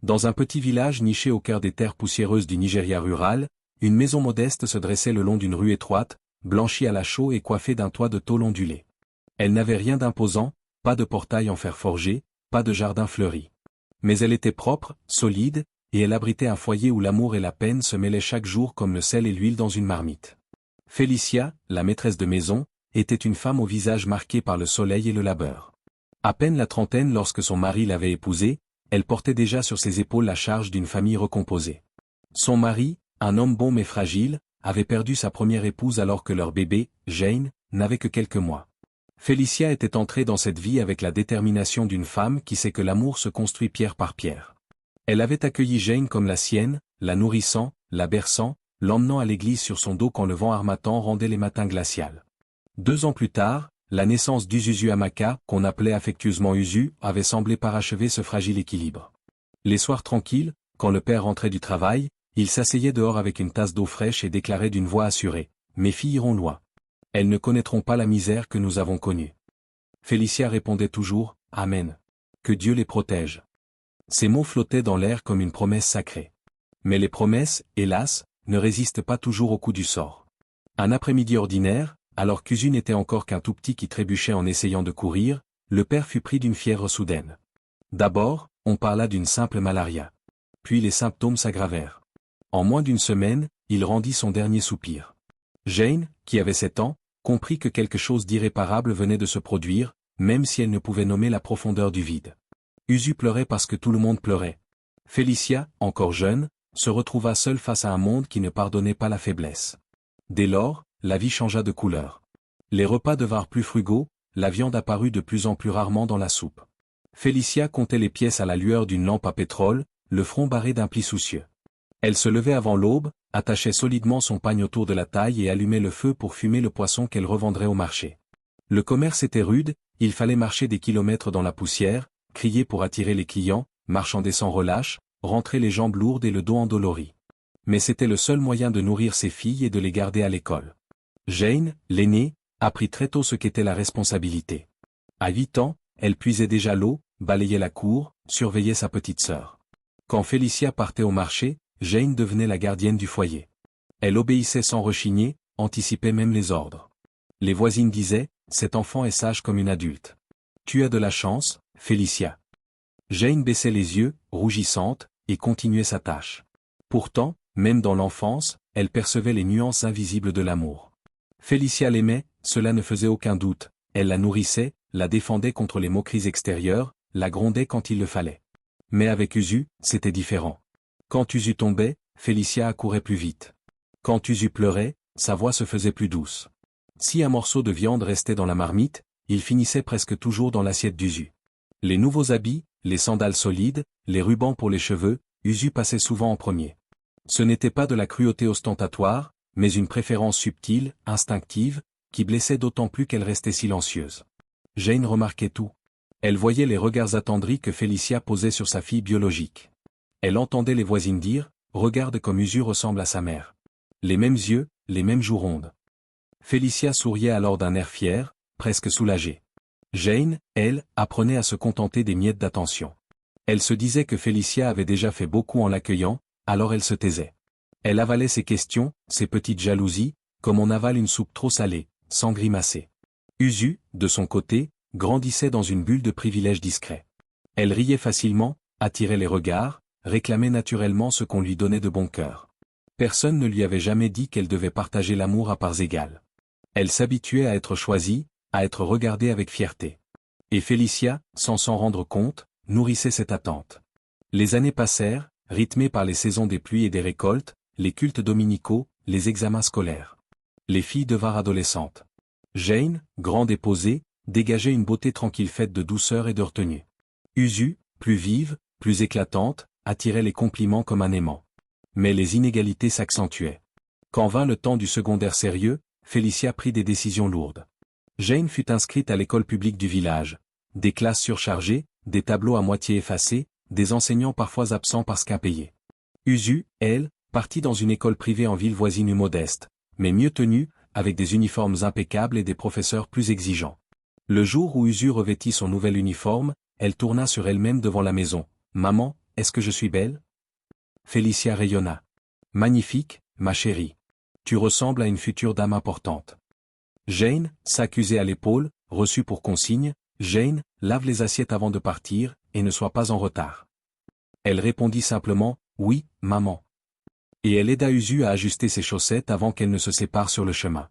Dans un petit village niché au cœur des terres poussiéreuses du Nigeria rural, une maison modeste se dressait le long d'une rue étroite, blanchie à la chaux et coiffée d'un toit de tôle ondulé. Elle n'avait rien d'imposant, pas de portail en fer forgé, pas de jardin fleuri. Mais elle était propre, solide, et elle abritait un foyer où l'amour et la peine se mêlaient chaque jour comme le sel et l'huile dans une marmite. Félicia, la maîtresse de maison, était une femme au visage marqué par le soleil et le labeur. À peine la trentaine lorsque son mari l'avait épousée, elle portait déjà sur ses épaules la charge d'une famille recomposée. Son mari, un homme bon mais fragile, avait perdu sa première épouse alors que leur bébé, Jane, n'avait que quelques mois. Félicia était entrée dans cette vie avec la détermination d'une femme qui sait que l'amour se construit pierre par pierre. Elle avait accueilli Jane comme la sienne, la nourrissant, la berçant, l'emmenant à l'église sur son dos quand le vent harmattant rendait les matins glaciaux. 2 ans plus tard, la naissance d'Uzuzu Amaka, qu'on appelait affectueusement Uzu, avait semblé parachever ce fragile équilibre. Les soirs tranquilles, quand le père rentrait du travail, il s'asseyait dehors avec une tasse d'eau fraîche et déclarait d'une voix assurée « Mes filles iront loin. Elles ne connaîtront pas la misère que nous avons connue. » Félicia répondait toujours « Amen. Que Dieu les protège. » Ces mots flottaient dans l'air comme une promesse sacrée. Mais les promesses, hélas, ne résistent pas toujours au coup du sort. Un après-midi ordinaire, alors qu'Uzu n'était encore qu'un tout petit qui trébuchait en essayant de courir, le père fut pris d'une fièvre soudaine. D'abord, on parla d'une simple malaria. Puis les symptômes s'aggravèrent. En moins d'une semaine, il rendit son dernier soupir. Jane, qui avait 7 ans, comprit que quelque chose d'irréparable venait de se produire, même si elle ne pouvait nommer la profondeur du vide. Uzu pleurait parce que tout le monde pleurait. Félicia, encore jeune, se retrouva seule face à un monde qui ne pardonnait pas la faiblesse. Dès lors, la vie changea de couleur. Les repas devinrent plus frugaux, la viande apparut de plus en plus rarement dans la soupe. Félicia comptait les pièces à la lueur d'une lampe à pétrole, le front barré d'un pli soucieux. Elle se levait avant l'aube, attachait solidement son pagne autour de la taille et allumait le feu pour fumer le poisson qu'elle revendrait au marché. Le commerce était rude, il fallait marcher des kilomètres dans la poussière, crier pour attirer les clients, marchander sans relâche, rentrer les jambes lourdes et le dos endolori. Mais c'était le seul moyen de nourrir ses filles et de les garder à l'école. Jane, l'aînée, apprit très tôt ce qu'était la responsabilité. À 8 ans, elle puisait déjà l'eau, balayait la cour, surveillait sa petite sœur. Quand Félicia partait au marché, Jane devenait la gardienne du foyer. Elle obéissait sans rechigner, anticipait même les ordres. Les voisines disaient, « Cet enfant est sage comme une adulte. Tu as de la chance, Félicia. » Jane baissait les yeux, rougissante, et continuait sa tâche. Pourtant, même dans l'enfance, elle percevait les nuances invisibles de l'amour. Félicia l'aimait, cela ne faisait aucun doute, elle la nourrissait, la défendait contre les moqueries extérieures, la grondait quand il le fallait. Mais avec Uzu, c'était différent. Quand Uzu tombait, Félicia accourait plus vite. Quand Uzu pleurait, sa voix se faisait plus douce. Si un morceau de viande restait dans la marmite, il finissait presque toujours dans l'assiette d'Uzu. Les nouveaux habits, les sandales solides, les rubans pour les cheveux, Uzu passait souvent en premier. Ce n'était pas de la cruauté ostentatoire, mais une préférence subtile, instinctive, qui blessait d'autant plus qu'elle restait silencieuse. Jane remarquait tout. Elle voyait les regards attendris que Félicia posait sur sa fille biologique. Elle entendait les voisines dire « Regarde comme Uzu ressemble à sa mère. » Les mêmes yeux, les mêmes joues rondes. Félicia souriait alors d'un air fier, presque soulagé. Jane, elle, apprenait à se contenter des miettes d'attention. Elle se disait que Félicia avait déjà fait beaucoup en l'accueillant, alors elle se taisait. Elle avalait ses questions, ses petites jalousies, comme on avale une soupe trop salée, sans grimacer. Uzu, de son côté, grandissait dans une bulle de privilèges discrets. Elle riait facilement, attirait les regards, réclamait naturellement ce qu'on lui donnait de bon cœur. Personne ne lui avait jamais dit qu'elle devait partager l'amour à parts égales. Elle s'habituait à être choisie, à être regardée avec fierté. Et Félicia, sans s'en rendre compte, nourrissait cette attente. Les années passèrent, rythmées par les saisons des pluies et des récoltes, les cultes dominicaux, les examens scolaires. Les filles devinrent adolescentes. Jane, grande et posée, dégageait une beauté tranquille faite de douceur et de retenue. Uzu, plus vive, plus éclatante, attirait les compliments comme un aimant. Mais les inégalités s'accentuaient. Quand vint le temps du secondaire sérieux, Félicia prit des décisions lourdes. Jane fut inscrite à l'école publique du village. Des classes surchargées, des tableaux à moitié effacés, des enseignants parfois absents parce qu'impayés. Uzu, elle, partit dans une école privée en ville voisine ou modeste, mais mieux tenue, avec des uniformes impeccables et des professeurs plus exigeants. Le jour où Uzu revêtit son nouvel uniforme, elle tourna sur elle-même devant la maison. « Maman, est-ce que je suis belle? Félicia rayonna. Magnifique, ma chérie. Tu ressembles à une future dame importante. Jane, s'accusait à l'épaule, reçue pour consigne, Jane, lave les assiettes avant de partir, et ne sois pas en retard. Elle répondit simplement, oui, maman. Et elle aida Usu à ajuster ses chaussettes avant qu'elle ne se sépare sur le chemin.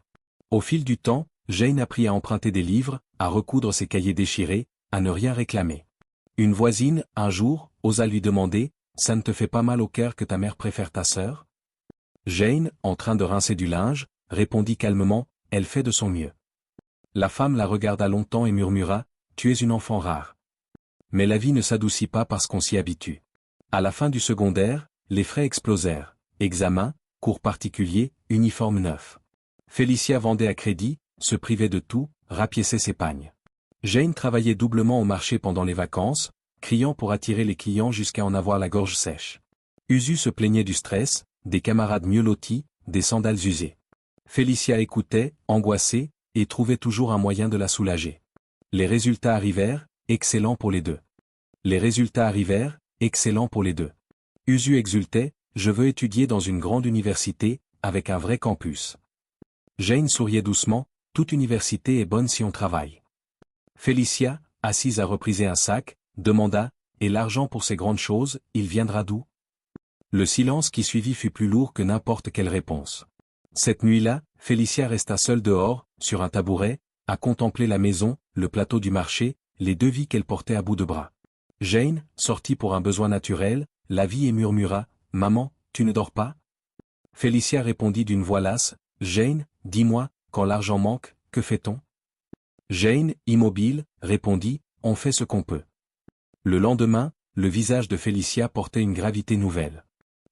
Au fil du temps, Jane apprit à emprunter des livres, à recoudre ses cahiers déchirés, à ne rien réclamer. Une voisine, un jour, osa lui demander, « Ça ne te fait pas mal au cœur que ta mère préfère ta sœur ?» Jane, en train de rincer du linge, répondit calmement, « Elle fait de son mieux. » La femme la regarda longtemps et murmura, « Tu es une enfant rare. » Mais la vie ne s'adoucit pas parce qu'on s'y habitue. À la fin du secondaire, les frais explosèrent. Examen, cours particuliers, uniforme neuf. Félicia vendait à crédit, se privait de tout, rapiéçait ses pagnes. Jane travaillait doublement au marché pendant les vacances, criant pour attirer les clients jusqu'à en avoir la gorge sèche. Usu se plaignait du stress, des camarades mieux lotis, des sandales usées. Félicia écoutait, angoissée, et trouvait toujours un moyen de la soulager. Les résultats arrivèrent, excellents pour les deux. Les résultats arrivèrent, excellents pour les deux. Usu exultait, je veux étudier dans une grande université, avec un vrai campus. Jane souriait doucement, toute université est bonne si on travaille. Félicia, assise à repriser un sac, demanda, et l'argent pour ces grandes choses, il viendra d'où? Le silence qui suivit fut plus lourd que n'importe quelle réponse. Cette nuit-là, Félicia resta seule dehors, sur un tabouret, à contempler la maison, le plateau du marché, les deux vies qu'elle portait à bout de bras. Jane, sortit pour un besoin naturel, la vit et murmura, « Maman, tu ne dors pas ?» Félicia répondit d'une voix lasse, « Jane, dis-moi, quand l'argent manque, que fait-on » Jane, immobile, répondit, « On fait ce qu'on peut. » Le lendemain, le visage de Félicia portait une gravité nouvelle.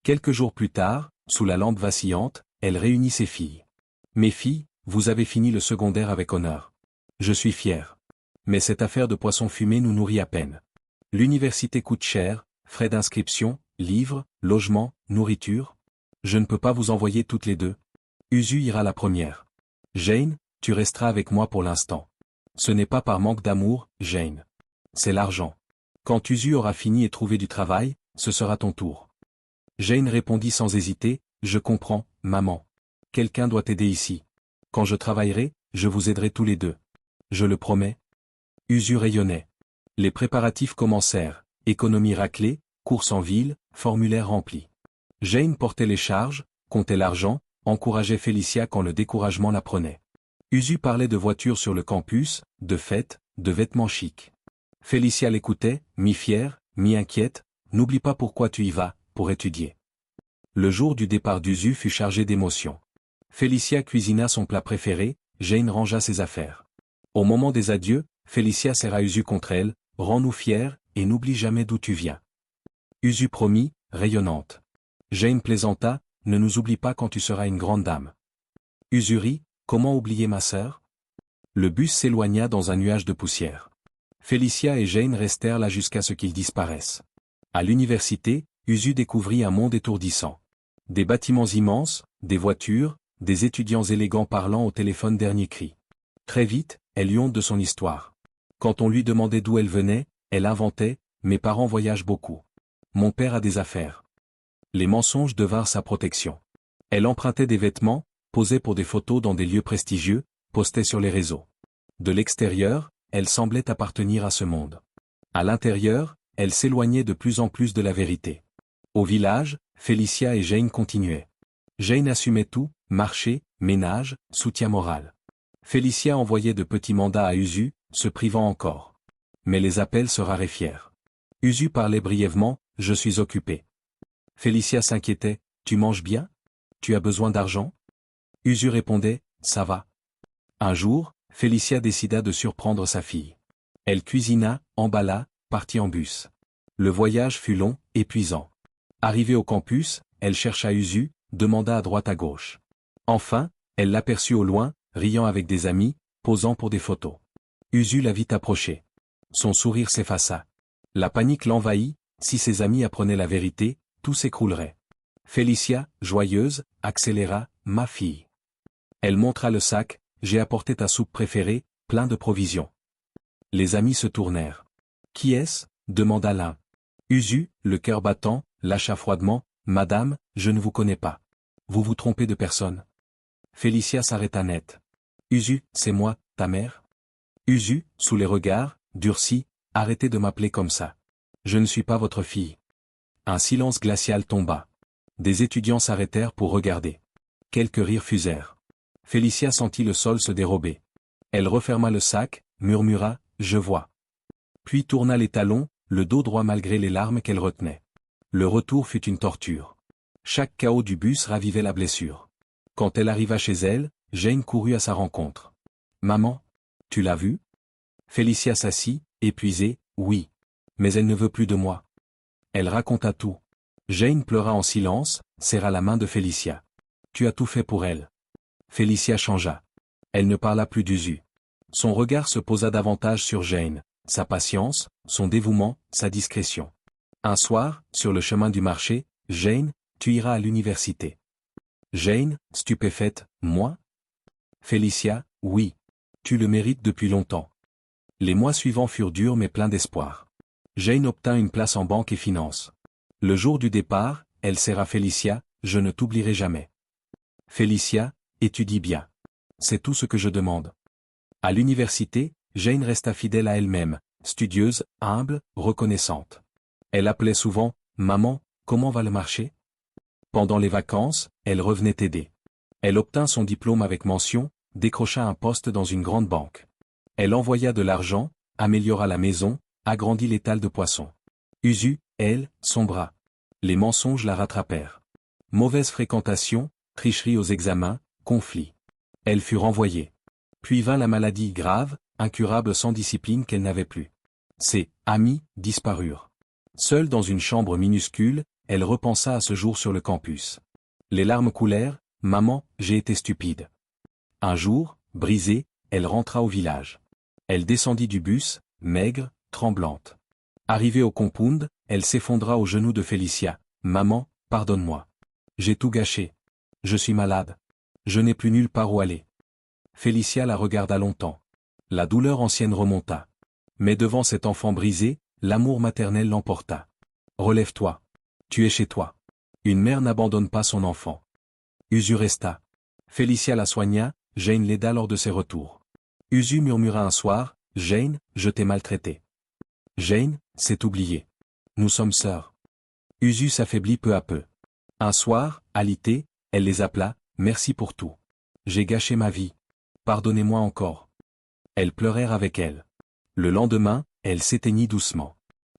Quelques jours plus tard, sous la lampe vacillante, elle réunit ses filles. « Mes filles, vous avez fini le secondaire avec honneur. Je suis fière. Mais cette affaire de poisson fumé nous nourrit à peine. L'université coûte cher, frais d'inscription, livres, logement, nourriture. Je ne peux pas vous envoyer toutes les deux. Usu ira la première. Jane, tu resteras avec moi pour l'instant. Ce n'est pas par manque d'amour, Jane. C'est l'argent. Quand Usu aura fini et trouvé du travail, ce sera ton tour. » Jane répondit sans hésiter, « Je comprends, maman. Quelqu'un doit t'aider ici. Quand je travaillerai, je vous aiderai tous les deux. Je le promets. » Usu rayonnait. Les préparatifs commencèrent, économie raclée, courses en ville, formulaire rempli. Jane portait les charges, comptait l'argent, encourageait Félicia quand le découragement la prenait. Usu parlait de voitures sur le campus, de fêtes, de vêtements chics. Félicia l'écoutait, mi-fière, mi-inquiète, « N'oublie pas pourquoi tu y vas, pour étudier. » Le jour du départ d'Usu fut chargé d'émotions. Félicia cuisina son plat préféré, Jane rangea ses affaires. Au moment des adieux, Félicia serra Usu contre elle, « Rends-nous fiers, et n'oublie jamais d'où tu viens. » Usu promit, rayonnante. Jane plaisanta, « Ne nous oublie pas quand tu seras une grande dame. » Usu rit, « Comment oublier ma sœur ?» Le bus s'éloigna dans un nuage de poussière. Félicia et Jane restèrent là jusqu'à ce qu'ils disparaissent. À l'université, Usu découvrit un monde étourdissant. Des bâtiments immenses, des voitures, des étudiants élégants parlant au téléphone dernier cri. Très vite, elle eut honte de son histoire. Quand on lui demandait d'où elle venait, elle inventait, « Mes parents voyagent beaucoup. Mon père a des affaires. » Les mensonges devinrent sa protection. Elle empruntait des vêtements, posait pour des photos dans des lieux prestigieux, postait sur les réseaux. De l'extérieur, elle semblait appartenir à ce monde. À l'intérieur, elle s'éloignait de plus en plus de la vérité. Au village, Félicia et Jane continuaient. Jane assumait tout, marché, ménage, soutien moral. Félicia envoyait de petits mandats à Usu, se privant encore. Mais les appels se raréfièrent. Usu parlait brièvement, « Je suis occupé. » Félicia s'inquiétait, « Tu manges bien? Tu as besoin d'argent? » Usu répondait, « Ça va. » Un jour, Félicia décida de surprendre sa fille. Elle cuisina, emballa, partit en bus. Le voyage fut long, épuisant. Arrivée au campus, elle chercha Usu, demanda à droite à gauche. Enfin, elle l'aperçut au loin, riant avec des amis, posant pour des photos. Usu la vit approcher. Son sourire s'effaça. La panique l'envahit, si ses amis apprenaient la vérité, tout s'écroulerait. Félicia, joyeuse, accéléra, « Ma fille. » Elle montra le sac, « J'ai apporté ta soupe préférée, plein de provisions. » Les amis se tournèrent. « Qui est-ce » demanda l'un. Usu, le cœur battant, lâcha froidement, « Madame, je ne vous connais pas. Vous vous trompez de personne. » Félicia s'arrêta net. « Usu, c'est moi, ta mère ?» Usu, sous les regards, durci, « Arrêtez de m'appeler comme ça. Je ne suis pas votre fille. » Un silence glacial tomba. Des étudiants s'arrêtèrent pour regarder. Quelques rires fusèrent. Félicia sentit le sol se dérober. Elle referma le sac, murmura « Je vois ». Puis tourna les talons, le dos droit malgré les larmes qu'elle retenait. Le retour fut une torture. Chaque chaos du bus ravivait la blessure. Quand elle arriva chez elle, Jane courut à sa rencontre. « Maman, tu l'as vue ?» Félicia s'assit, épuisée, « Oui. Mais elle ne veut plus de moi. » Elle raconta tout. Jane pleura en silence, serra la main de Félicia. « Tu as tout fait pour elle. » Félicia changea. Elle ne parla plus d'Usu. Son regard se posa davantage sur Jane, sa patience, son dévouement, sa discrétion. Un soir, sur le chemin du marché, « Jane, tu iras à l'université. » Jane, stupéfaite, « Moi ?» Félicia, « Oui. Tu le mérites depuis longtemps. » Les mois suivants furent durs mais pleins d'espoir. Jane obtint une place en banque et finance. Le jour du départ, elle serra Félicia, « Je ne t'oublierai jamais. » Félicia, « Étudie bien. C'est tout ce que je demande. » À l'université, Jane resta fidèle à elle-même, studieuse, humble, reconnaissante. Elle appelait souvent « Maman, comment va le marché ?» Pendant les vacances, elle revenait aider. Elle obtint son diplôme avec mention, décrocha un poste dans une grande banque. Elle envoya de l'argent, améliora la maison, agrandit l'étal de poissons. Usu, elle, sombra. Les mensonges la rattrapèrent. Mauvaise fréquentation, tricherie aux examens, conflit. Elle fut renvoyée. Puis vint la maladie grave, incurable sans discipline qu'elle n'avait plus. Ses amis disparurent. Seule dans une chambre minuscule, elle repensa à ce jour sur le campus. Les larmes coulèrent, « Maman, j'ai été stupide. » Un jour, brisée, elle rentra au village. Elle descendit du bus, maigre, tremblante. Arrivée au compound, elle s'effondra aux genoux de Félicia. « Maman, pardonne-moi. J'ai tout gâché. Je suis malade. Je n'ai plus nulle part où aller. » Félicia la regarda longtemps. La douleur ancienne remonta. Mais devant cet enfant brisé, l'amour maternel l'emporta. « Relève-toi. Tu es chez toi. Une mère n'abandonne pas son enfant. » Usu resta. Félicia la soigna, Jane l'aida lors de ses retours. Usu murmura un soir, « Jane, je t'ai maltraité. » Jane, c'est oublié. Nous sommes sœurs. Usu s'affaiblit peu à peu. Un soir, alitée, elle les appela, « Merci pour tout. J'ai gâché ma vie. Pardonnez-moi encore. » Elles pleurèrent avec elle. Le lendemain, elle s'éteignit doucement.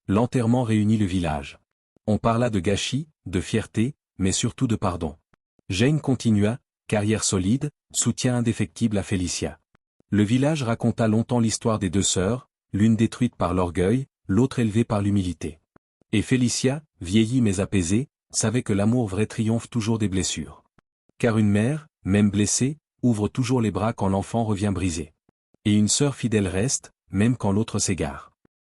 L'enterrement réunit le village. On parla de gâchis, de fierté, mais surtout de pardon. Jane continua, carrière solide, soutien indéfectible à Félicia. Le village raconta longtemps l'histoire des deux sœurs, l'une détruite par l'orgueil, l'autre élevée par l'humilité. Et Félicia, vieillie mais apaisée, savait que l'amour vrai triomphe toujours des blessures. Car une mère, même blessée, ouvre toujours les bras quand l'enfant revient brisé. Et une sœur fidèle reste, même quand l'autre s'égare.